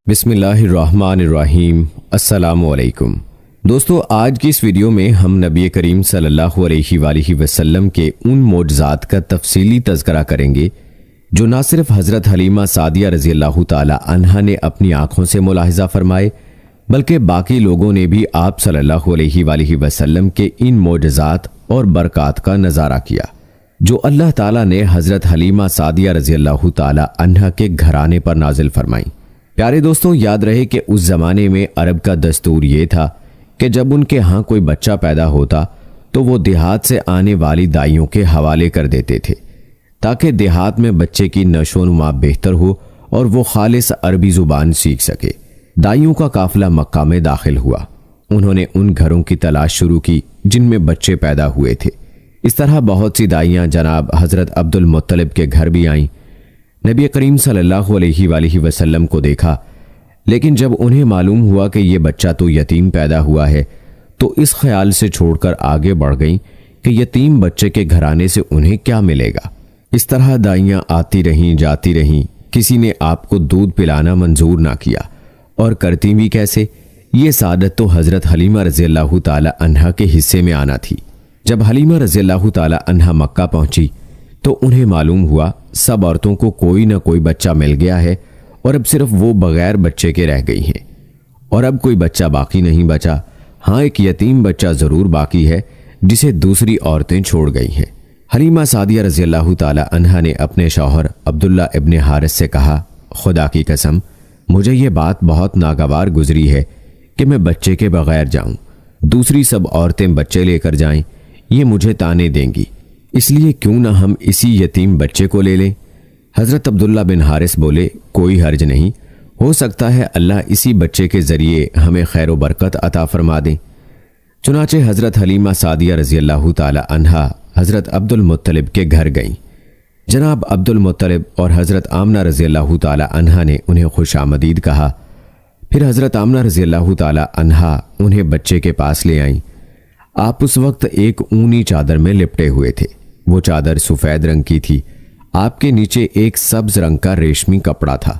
بسم اللہ الرحمن الرحیم۔ السلام علیکم دوستو، آج کی اس ویڈیو میں ہم نبی کریم صلی اللہ علیہ وآلہ وسلم کے ان معجزات کا تفصیلی تذکرہ کریں گے جو نہ صرف حضرت حلیمہ سعدیہ رضی اللہ تعالی عنہا نے اپنی آنکھوں سے ملاحظہ فرمائے بلکہ باقی لوگوں نے بھی آپ صلی اللہ علیہ وآلہ وسلم کے ان معجزات اور برکات کا نظارہ کیا جو اللہ تعالیٰ نے حضرت حلیمہ سعدیہ رضی اللہ تعالی عنہا کے گھرانے پر نازل فرمائیں۔ پیارے دوستوں، یاد رہے کہ اس زمانے میں عرب کا دستور یہ تھا کہ جب ان کے ہاں کوئی بچہ پیدا ہوتا تو وہ دیہات سے آنے والی دائیوں کے حوالے کر دیتے تھے تاکہ دیہات میں بچے کی نشو و نما بہتر ہو اور وہ خالص عربی زبان سیکھ سکے۔ دائیوں کا قافلہ مکہ میں داخل ہوا۔ انہوں نے ان گھروں کی تلاش شروع کی جن میں بچے پیدا ہوئے تھے۔ اس طرح بہت سی دائیاں جناب حضرت عبد المطلب کے گھر بھی آئیں۔ نبی کریم صلی اللہ علیہ وآلہ وسلم کو دیکھا، لیکن جب انہیں معلوم ہوا کہ یہ بچہ تو یتیم پیدا ہوا ہے تو اس خیال سے چھوڑ کر آگے بڑھ گئیں کہ یتیم بچے کے گھرانے سے انہیں کیا ملے گا۔ اس طرح دائیاں آتی رہیں جاتی رہیں، کسی نے آپ کو دودھ پلانا منظور نہ کیا، اور کرتی بھی کیسے؟ یہ سعادت تو حضرت حلیمہ رضی اللہ تعالی عنہا کے حصے میں آنا تھی۔ جب حلیمہ رضی اللہ تعالی عنہا مکہ پہنچی تو انہیں معلوم ہوا سب عورتوں کو کوئی نہ کوئی بچہ مل گیا ہے اور اب صرف وہ بغیر بچے کے رہ گئی ہیں، اور اب کوئی بچہ باقی نہیں بچا۔ ہاں، ایک یتیم بچہ ضرور باقی ہے جسے دوسری عورتیں چھوڑ گئی ہیں۔ حلیمہ سعدیہ رضی اللہ تعالی عنہا نے اپنے شوہر عبداللہ ابن حارث سے کہا، خدا کی قسم مجھے یہ بات بہت ناگوار گزری ہے کہ میں بچے کے بغیر جاؤں، دوسری سب عورتیں بچے لے کر جائیں، یہ مجھے تانے دیں گی، اس لیے کیوں نہ ہم اسی یتیم بچے کو لے لیں۔ حضرت عبداللہ بن حارث بولے، کوئی حرج نہیں، ہو سکتا ہے اللہ اسی بچے کے ذریعے ہمیں خیر و برکت عطا فرما دیں۔ چنانچہ حضرت حلیمہ سعدیہ رضی اللہ تعالی عنہا حضرت عبد المطلب کے گھر گئیں۔ جناب عبد المطلب اور حضرت آمنہ رضی اللہ تعالی عنہا نے انہیں خوش آمدید کہا۔ پھر حضرت آمنہ رضی اللہ تعالی عنہا انہیں بچے کے پاس لے آئیں۔ آپ اس وقت ایک اونی چادر میں لپٹے ہوئے تھے۔ وہ چادر سفید رنگ کی تھی۔ آپ کے نیچے ایک سبز رنگ کا ریشمی کپڑا تھا۔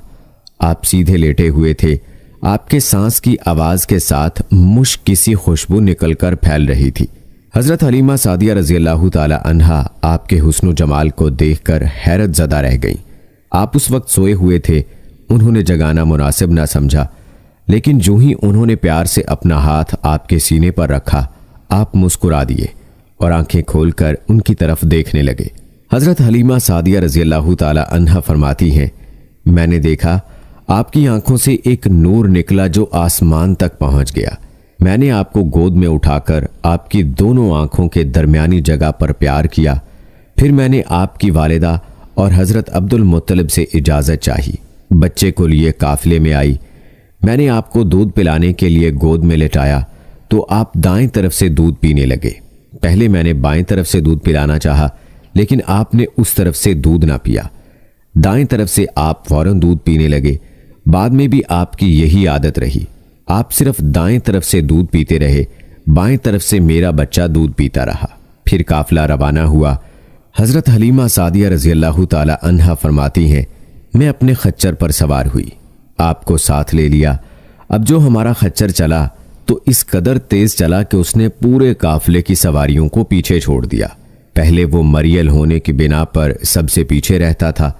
آپ سیدھے لیٹے ہوئے تھے۔ آپ کے سانس کی آواز کے ساتھ مشک کی خوشبو نکل کر پھیل رہی تھی۔ حضرت حلیمہ سعدیہ رضی اللہ تعالی عنہا آپ کے حسن و جمال کو دیکھ کر حیرت زدہ رہ گئیں۔ آپ اس وقت سوئے ہوئے تھے، انہوں نے جگانا مناسب نہ سمجھا، لیکن جو ہی انہوں نے پیار سے اپنا ہاتھ آپ کے سینے پر رکھا، آپ مسکرا دیے اور آنکھیں کھول کر ان کی طرف دیکھنے لگے۔ حضرت حلیمہ سعدیہ رضی اللہ تعالی عنہا فرماتی ہیں، میں نے دیکھا آپ کی آنکھوں سے ایک نور نکلا جو آسمان تک پہنچ گیا۔ میں نے آپ کو گود میں اٹھا کر آپ کی دونوں آنکھوں کے درمیانی جگہ پر پیار کیا۔ پھر میں نے آپ کی والدہ اور حضرت عبد المطلب سے اجازت چاہی، بچے کو لیے قافلے میں آئی۔ میں نے آپ کو دودھ پلانے کے لیے گود میں لٹایا تو آپ دائیں طرف سے دودھ پینے لگے۔ پہلے میں نے بائیں طرف سے دودھ پلانا چاہا، لیکن آپ نے اس طرف سے دودھ نہ پیا۔ دائیں طرف سے آپ فوراً دودھ پینے لگے۔ بعد میں بھی آپ کی یہی عادت رہی، آپ صرف دائیں طرف سے دودھ پیتے رہے، بائیں طرف سے میرا بچہ دودھ پیتا رہا۔ پھر قافلہ روانہ ہوا۔ حضرت حلیمہ سعدیہ رضی اللہ تعالی عنہا فرماتی ہیں، میں اپنے خچر پر سوار ہوئی، آپ کو ساتھ لے لیا۔ اب جو ہمارا خچر چلا تو اس قدر تیز چلا کہ اس نے پورے قافلے کی سواریوں کو پیچھے چھوڑ دیا۔ پہلے وہ مریل ہونے کی بنا پر سب سے پیچھے رہتا تھا۔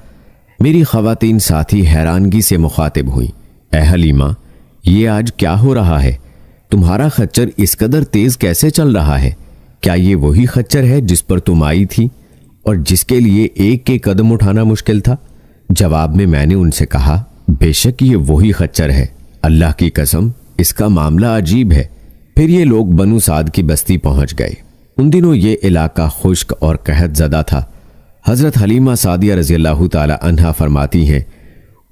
میری خواتین ساتھی حیرانگی سے مخاطب ہوئیں، اے حلیمہ، یہ آج کیا ہو رہا ہے؟ تمہارا خچر اس قدر تیز کیسے چل رہا ہے؟ کیا یہ وہی خچر ہے جس پر تم آئی تھی اور جس کے لیے ایک کے قدم اٹھانا مشکل تھا؟ جواب میں نے ان سے کہا، بے شک یہ وہی خچر ہے، اللہ کی قسم اس کا معاملہ عجیب ہے۔ پھر یہ لوگ بنو سعد کی بستی پہنچ گئے۔ ان دنوں یہ علاقہ خشک اور قحط زدہ تھا۔ حضرت حلیمہ سعدیہ رضی اللہ تعالی عنہا فرماتی ہیں،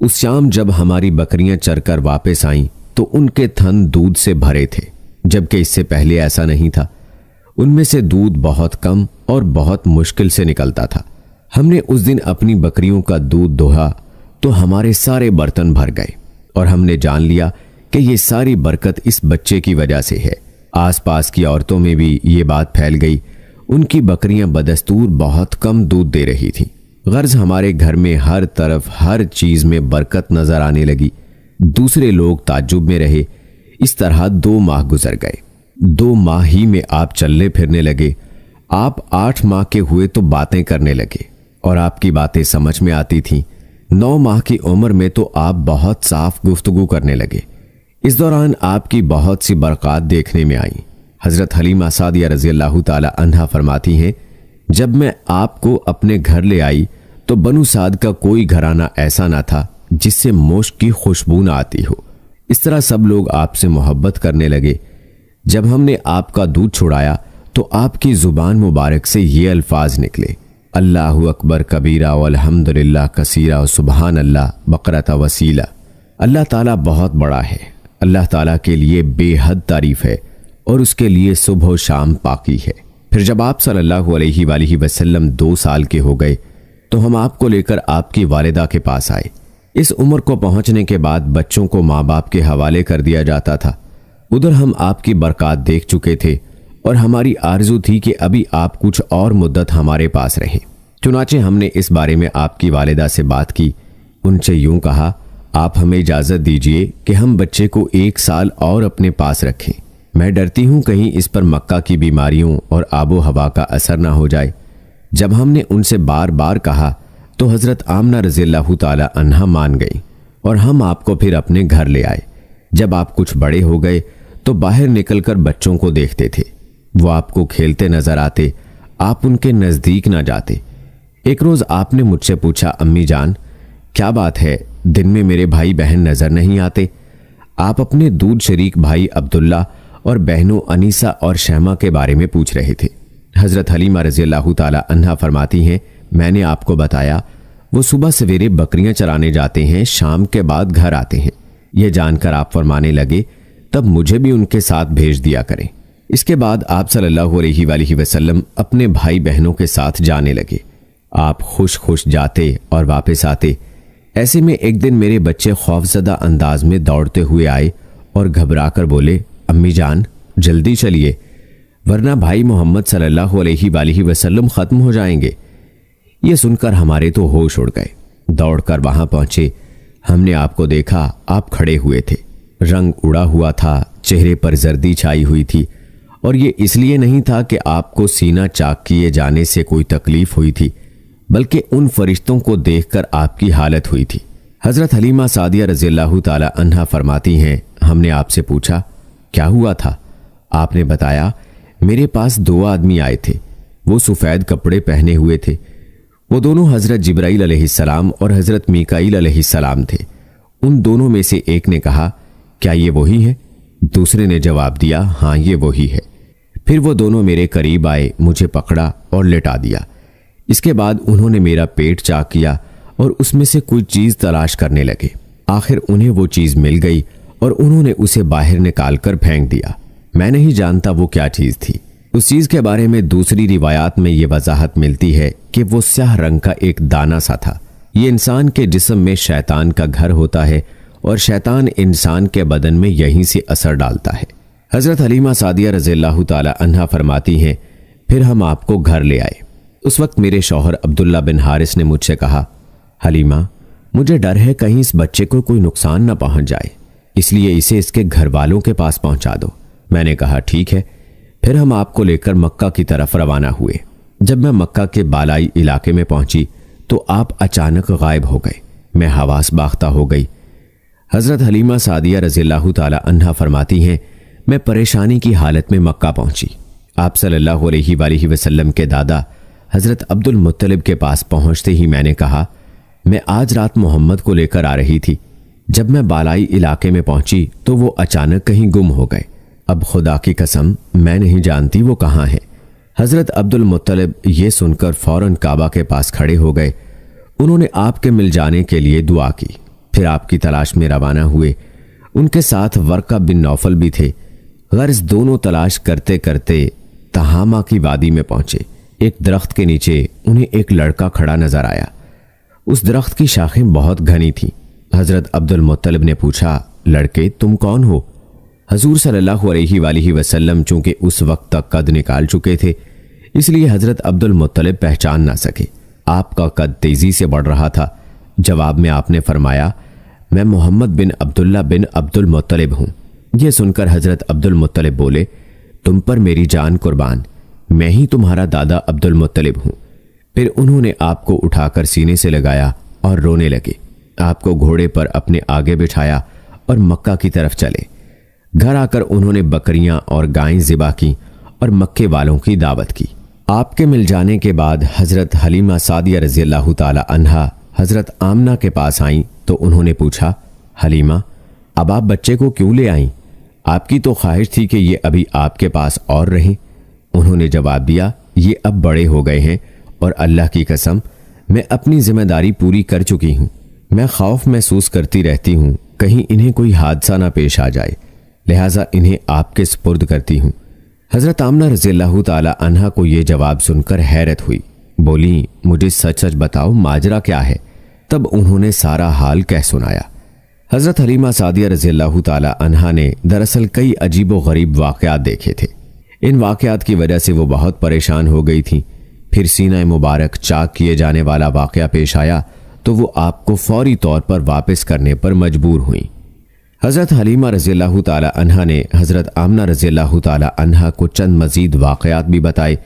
اس شام جب ہماری بکریاں چر کر واپس آئیں تو ان کے تھن دودھ سے بھرے تھے، جبکہ اس سے پہلے ایسا نہیں تھا۔ ان میں سے دودھ بہت کم اور بہت مشکل سے نکلتا تھا۔ ہم نے اس دن اپنی بکریوں کا دودھ دوہا تو ہمارے سارے برتن بھر گئے، اور ہم نے جان لیا کہ یہ ساری برکت اس بچے کی وجہ سے ہے۔ آس پاس کی عورتوں میں بھی یہ بات پھیل گئی، ان کی بکریاں بدستور بہت کم دودھ دے رہی تھیں۔ غرض ہمارے گھر میں ہر طرف ہر چیز میں برکت نظر آنے لگی۔ دوسرے لوگ تعجب میں رہے۔ اس طرح 2 ماہ گزر گئے۔ 2 ماہ ہی میں آپ چلنے پھرنے لگے۔ آپ 8 ماہ کے ہوئے تو باتیں کرنے لگے اور آپ کی باتیں سمجھ میں آتی تھیں۔ 9 ماہ کی عمر میں تو آپ بہت صاف گفتگو کرنے لگے۔ اس دوران آپ کی بہت سی برکات دیکھنے میں آئیں۔ حضرت حلیمہ سعدیہ رضی اللہ تعالی عنہا فرماتی ہیں، جب میں آپ کو اپنے گھر لے آئی تو بنو سعد کا کوئی گھرانہ ایسا نہ تھا جس سے مشک کی خوشبو نہ آتی ہو۔ اس طرح سب لوگ آپ سے محبت کرنے لگے۔ جب ہم نے آپ کا دودھ چھڑایا تو آپ کی زبان مبارک سے یہ الفاظ نکلے، اللہ اکبر کبیرہ والحمدللہ کثیرہ وسبحان اللہ بقرۃ وسیلہ۔ اللہ تعالیٰ بہت بڑا ہے، اللہ تعالیٰ کے لیے بے حد تعریف ہے اور اس کے لیے صبح و شام پاکی ہے۔ پھر جب آپ صلی اللہ علیہ وآلہ وسلم 2 سال کے ہو گئے تو ہم آپ کو لے کر آپ کی والدہ کے پاس آئے۔ اس عمر کو پہنچنے کے بعد بچوں کو ماں باپ کے حوالے کر دیا جاتا تھا۔ ادھر ہم آپ کی برکات دیکھ چکے تھے اور ہماری آرزو تھی کہ ابھی آپ کچھ اور مدت ہمارے پاس رہیں۔ چنانچہ ہم نے اس بارے میں آپ کی والدہ سے بات کی۔ ان سے یوں کہا، آپ ہمیں اجازت دیجئے کہ ہم بچے کو 1 سال اور اپنے پاس رکھیں۔ میں ڈرتی ہوں کہیں اس پر مکہ کی بیماریوں اور آب و ہوا کا اثر نہ ہو جائے۔ جب ہم نے ان سے بار بار کہا تو حضرت آمنہ رضی اللہ تعالی عنہا مان گئی اور ہم آپ کو پھر اپنے گھر لے آئے۔ جب آپ کچھ بڑے ہو گئے تو باہر نکل کر بچوں کو دیکھتے تھے، وہ آپ کو کھیلتے نظر آتے، آپ ان کے نزدیک نہ جاتے۔ ایک روز آپ نے مجھ سے پوچھا، امی جان کیا بات ہے، دن میں میرے بھائی بہن نظر نہیں آتے؟ آپ اپنے دودھ شریک بھائی عبداللہ اور بہنوں انیسہ اور شیمہ کے بارے میں پوچھ رہے تھے۔ حضرت حلیمہ رضی اللہ تعالی عنہا فرماتی ہیں، میں نے آپ کو بتایا وہ صبح سویرے بکریاں چرانے جاتے ہیں، شام کے بعد گھر آتے ہیں۔ یہ جان کر آپ فرمانے لگے، تب مجھے بھی ان کے ساتھ بھیج دیا کریں۔ اس کے بعد آپ صلی اللہ علیہ وآلہ وسلم اپنے بھائی بہنوں کے ساتھ جانے لگے۔ آپ خوش خوش جاتے اور واپس آتے۔ ایسے میں ایک دن میرے بچے خوفزدہ انداز میں دوڑتے ہوئے آئے اور گھبرا کر بولے، امی جان جلدی چلیے ورنہ بھائی محمد صلی اللہ علیہ وآلہ وسلم ختم ہو جائیں گے۔ یہ سن کر ہمارے تو ہوش اڑ گئے۔ دوڑ کر وہاں پہنچے، ہم نے آپ کو دیکھا، آپ کھڑے ہوئے تھے، رنگ اڑا ہوا تھا، چہرے پر زردی چھائی ہوئی تھی، اور یہ اس لیے نہیں تھا کہ آپ کو سینہ چاک کیے جانے سے کوئی تکلیف ہوئی تھی، بلکہ ان فرشتوں کو دیکھ کر آپ کی حالت ہوئی تھی۔ حضرت حلیمہ سعدیہ رضی اللہ تعالی عنہا فرماتی ہیں، ہم نے آپ سے پوچھا کیا ہوا تھا؟ آپ نے بتایا، میرے پاس 2 آدمی آئے تھے، وہ سفید کپڑے پہنے ہوئے تھے، وہ دونوں حضرت جبرائیل علیہ السلام اور حضرت میکائیل علیہ السلام تھے۔ ان دونوں میں سے ایک نے کہا، کیا یہ وہی ہے؟ دوسرے نے جواب دیا، ہاں یہ وہی ہے۔ پھر وہ دونوں میرے قریب آئے، مجھے پکڑا اور لٹا دیا۔ اس کے بعد انہوں نے میرا پیٹ چاک کیا اور اس میں سے کوئی چیز تلاش کرنے لگے۔ آخر انہیں وہ چیز مل گئی اور انہوں نے اسے باہر نکال کر پھینک دیا۔ میں نہیں جانتا وہ کیا چیز تھی۔ اس چیز کے بارے میں دوسری روایات میں یہ وضاحت ملتی ہے کہ وہ سیاہ رنگ کا ایک دانہ سا تھا۔ یہ انسان کے جسم میں شیطان کا گھر ہوتا ہے اور شیطان انسان کے بدن میں یہیں سے اثر ڈالتا ہے۔ حضرت حلیمہ سعدیہ رضی اللہ تعالی عنہا فرماتی ہیں، پھر ہم آپ کو گھر لے آئے۔ اس وقت میرے شوہر عبداللہ بن حارث نے مجھ سے کہا، حلیمہ مجھے ڈر ہے کہیں اس بچے کو کوئی نقصان نہ پہنچ جائے، اس لیے اسے اس کے گھر والوں کے پاس پہنچا دو۔ میں نے کہا ٹھیک ہے۔ پھر ہم آپ کو لے کر مکہ کی طرف روانہ ہوئے۔ جب میں مکہ کے بالائی علاقے میں پہنچی تو آپ اچانک غائب ہو گئے۔ میں حواس باختہ ہو گئی۔ حضرت حلیمہ سعدیہ رضی اللہ تعالی عنہا فرماتی ہیں، میں پریشانی کی حالت میں مکہ پہنچی۔ آپ صلی اللہ علیہ وآلہ وسلم کے دادا حضرت عبد المطلب کے پاس پہنچتے ہی میں نے کہا، میں آج رات محمد کو لے کر آ رہی تھی۔ جب میں بالائی علاقے میں پہنچی تو وہ اچانک کہیں گم ہو گئے۔ اب خدا کی قسم میں نہیں جانتی وہ کہاں ہے۔ حضرت عبد المطلب یہ سن کر فوراً کعبہ کے پاس کھڑے ہو گئے۔ انہوں نے آپ کے مل جانے کے لیے دعا کی، پھر آپ کی تلاش میں روانہ ہوئے۔ ان کے ساتھ ورقہ بن نوفل بھی تھے۔ غرض دونوں تلاش کرتے کرتے تہامہ کی وادی میں پہنچے۔ ایک درخت کے نیچے انہیں ایک لڑکا کھڑا نظر آیا۔ اس درخت کی شاخیں بہت گھنی تھیں۔ حضرت عبد المطلب نے پوچھا، لڑکے تم کون ہو؟ حضور صلی اللہ علیہ وآلہ وسلم چونکہ اس وقت تک قد نکال چکے تھے، اس لیے حضرت عبد المطلب پہچان نہ سکے۔ آپ کا قد تیزی سے بڑھ رہا تھا۔ جواب میں آپ نے فرمایا، میں محمد بن عبداللہ بن عبد المطلب ہوں۔ یہ سن کر حضرت عبد المطلب بولے، تم پر میری جان قربان، میں ہی تمہارا دادا عبد المطلب ہوں۔ پھر انہوں نے آپ کو اٹھا کر سینے سے لگایا اور رونے لگے۔ آپ کو گھوڑے پر اپنے آگے بٹھایا اور مکہ کی طرف چلے۔ گھر آ کر انہوں نے بکریاں اور گائیں ذبح کی اور مکے والوں کی دعوت کی۔ آپ کے مل جانے کے بعد حضرت حلیمہ سعدیہ رضی اللہ تعالی عنہا حضرت آمنہ کے پاس آئیں تو انہوں نے پوچھا، حلیمہ اب آپ بچے کو کیوں لے آئیں؟ آپ کی تو خواہش تھی کہ یہ ابھی آپ کے پاس اور رہیں۔ انہوں نے جواب دیا، یہ اب بڑے ہو گئے ہیں اور اللہ کی قسم میں اپنی ذمہ داری پوری کر چکی ہوں۔ میں خوف محسوس کرتی رہتی ہوں کہیں انہیں کوئی حادثہ نہ پیش آ جائے، لہٰذا انہیں آپ کے سپرد کرتی ہوں۔ حضرت آمنہ رضی اللہ تعالی عنہا کو یہ جواب سن کر حیرت ہوئی، بولی مجھے سچ سچ بتاؤ ماجرا کیا ہے؟ تب انہوں نے سارا حال کہہ سنایا۔ حضرت حلیمہ سعدیہ رضی اللہ تعالی عنہا نے دراصل کئی عجیب و غریب واقعات دیکھے تھے۔ ان واقعات کی وجہ سے وہ بہت پریشان ہو گئی تھیں۔ پھر سینہ مبارک چاک کیے جانے والا واقعہ پیش آیا تو وہ آپ کو فوری طور پر واپس کرنے پر مجبور ہوئیں۔ حضرت حلیمہ رضی اللہ تعالی عنہا نے حضرت آمنہ رضی اللہ تعالی عنہا کو چند مزید واقعات بھی بتائے،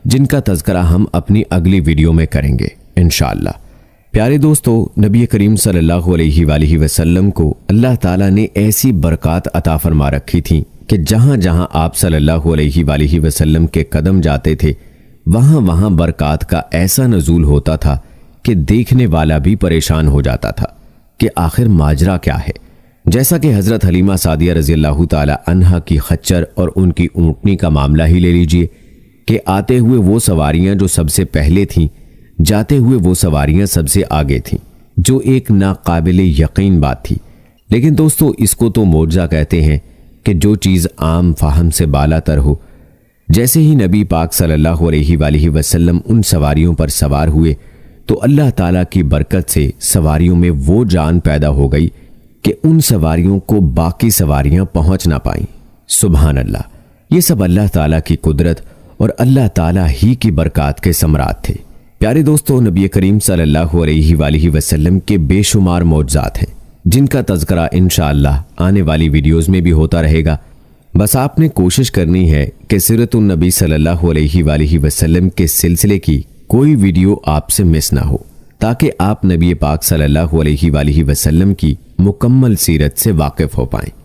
جن کا تذکرہ ہم اپنی اگلی ویڈیو میں کریں گے انشاءاللہ۔ پیارے دوستو، نبی کریم صلی اللہ علیہ وآلہ وسلم کو اللہ تعالیٰ نے ایسی برکات عطا فرما رکھی تھی کہ جہاں جہاں آپ صلی اللہ علیہ وآلہ وسلم کے قدم جاتے تھے وہاں وہاں برکات کا ایسا نزول ہوتا تھا کہ دیکھنے والا بھی پریشان ہو جاتا تھا کہ آخر ماجرا کیا ہے۔ جیسا کہ حضرت حلیمہ سعدیہ رضی اللہ تعالی عنہا کی خچر اور ان کی اونٹنی کا معاملہ ہی لے لیجئے کہ آتے ہوئے وہ سواریاں جو سب سے پہلے تھیں، جاتے ہوئے وہ سواریاں سب سے آگے تھیں، جو ایک ناقابل یقین بات تھی۔ لیکن دوستو، اس کو تو معجزہ کہتے ہیں کہ جو چیز عام فہم سے بالا تر ہو۔ جیسے ہی نبی پاک صلی اللہ علیہ وآلہ وسلم ان سواریوں پر سوار ہوئے تو اللہ تعالیٰ کی برکت سے سواریوں میں وہ جان پیدا ہو گئی کہ ان سواریوں کو باقی سواریاں پہنچ نہ پائیں۔ سبحان اللہ، یہ سب اللہ تعالیٰ کی قدرت اور اللہ تعالیٰ ہی کی برکات کے ثمرات تھے۔ پیارے دوستو، نبی کریم صلی اللہ علیہ وآلہ وسلم کے بے شمار معجزات ہیں جن کا تذکرہ انشاءاللہ آنے والی ویڈیوز میں بھی ہوتا رہے گا۔ بس آپ نے کوشش کرنی ہے کہ سیرت النبی صلی اللہ علیہ وآلہ وسلم کے سلسلے کی کوئی ویڈیو آپ سے مس نہ ہو، تاکہ آپ نبی پاک صلی اللہ علیہ وآلہ وسلم کی مکمل سیرت سے واقف ہو پائیں۔